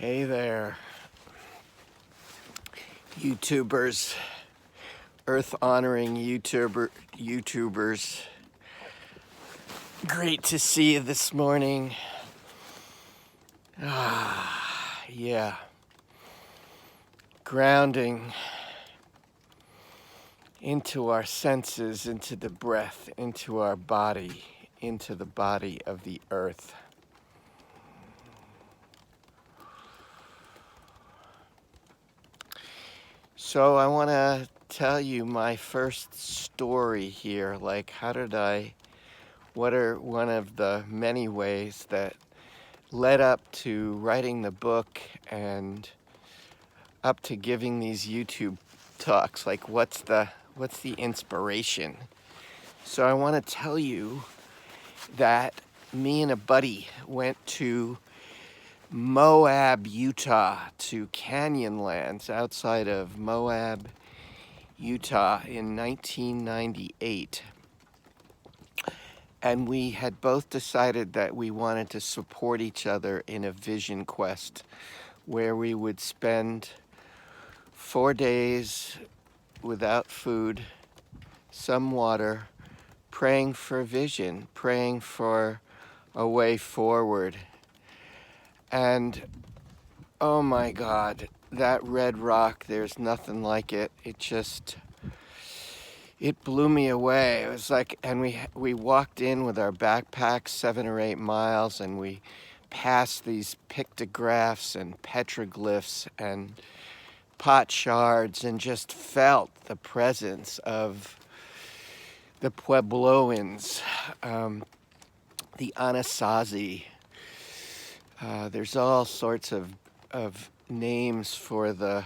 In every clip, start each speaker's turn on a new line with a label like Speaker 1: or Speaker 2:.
Speaker 1: Hey there, YouTubers, Earth-honoring YouTubers. Great to see you this morning. Yeah. Grounding into our senses, into the breath, into our body, into the body of the earth. So I want to tell you my first story here. What are one of the many ways that led up to writing the book and up to giving these YouTube talks? Like, what's the inspiration? So I want to tell you that me and a buddy went to Moab, Utah, to Canyonlands outside of Moab, Utah in 1998. And we had both decided that we wanted to support each other in a vision quest where we would spend 4 days without food, some water, praying for vision, praying for a way forward. And oh my God, that red rock, there's nothing like it. It blew me away. It was like, and we walked in with our backpacks 7 or 8 miles, and we passed these pictographs and petroglyphs and pot shards and just felt the presence of the Puebloans, the Anasazi. There's all sorts of names for the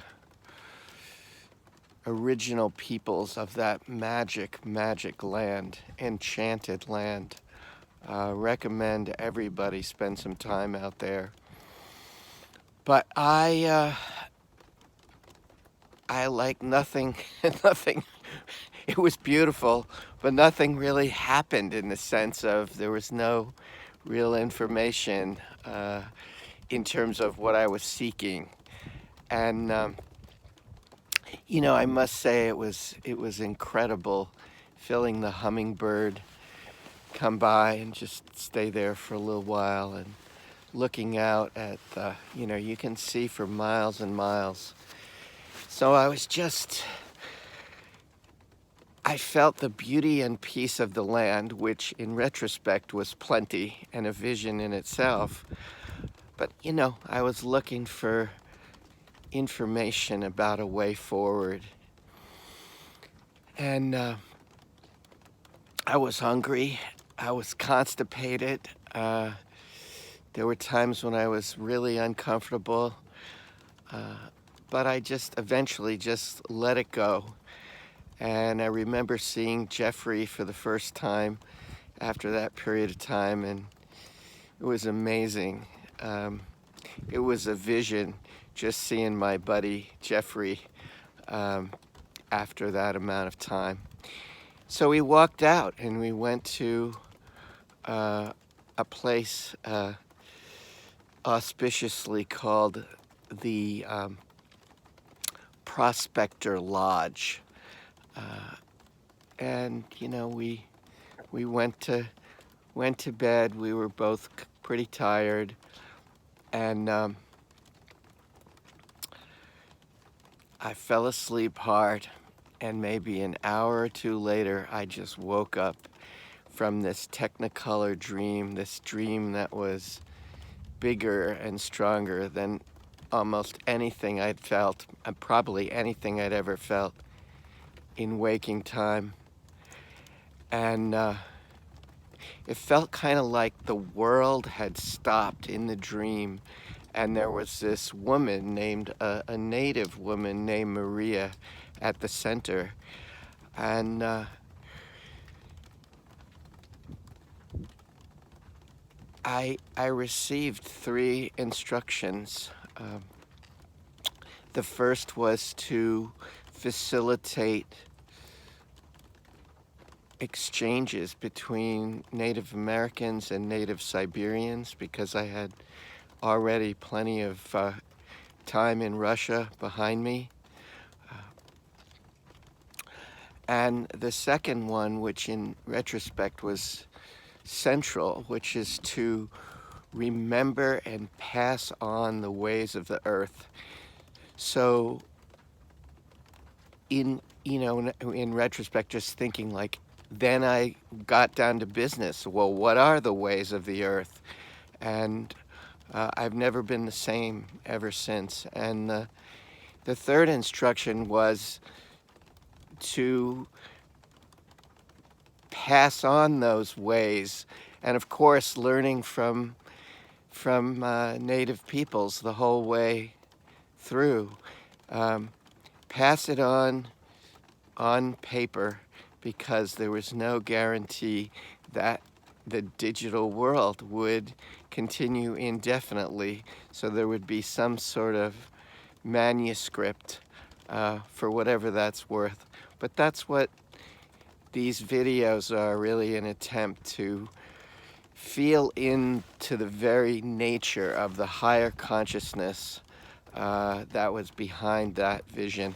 Speaker 1: original peoples of that magic land, enchanted land. Recommend everybody spend some time out there. But I like nothing, nothing. It was beautiful, but nothing really happened in the sense of there was no real information in terms of what I was seeking. And I must say it was incredible feeling the hummingbird come by and just stay there for a little while and looking out at the, you can see for miles and miles. So I felt the beauty and peace of the land, which in retrospect was plenty and a vision in itself. But, I was looking for information about a way forward. And I was hungry. I was constipated. There were times when I was really uncomfortable. But I eventually just let it go. And I remember seeing Jeffrey for the first time after that period of time, and it was amazing. It was a vision just seeing my buddy Jeffrey after that amount of time. So we walked out and we went to a place auspiciously called the Prospector Lodge. And we went to bed. We were both pretty tired, and I fell asleep hard. And maybe an hour or two later, I just woke up from this Technicolor dream, this dream that was bigger and stronger than almost anything I'd felt, and probably anything I'd ever felt in waking time. And it felt kind of like the world had stopped in the dream, and there was this woman named, a native woman named Maria at the center. And I received 3 instructions. The first was to facilitate exchanges between Native Americans and Native Siberians, because I had already plenty of time in Russia behind me. And the second one, which in retrospect was central, which is to remember and pass on the ways of the earth. So in retrospect, just thinking like, then I got down to business. Well, what are the ways of the earth? And I've never been the same ever since. And the third instruction was to pass on those ways, and of course, learning from native peoples the whole way through. Pass it on paper, because there was no guarantee that the digital world would continue indefinitely. So there would be some sort of manuscript for whatever that's worth. But that's what these videos are, really an attempt to feel into the very nature of the higher consciousness that was behind that vision.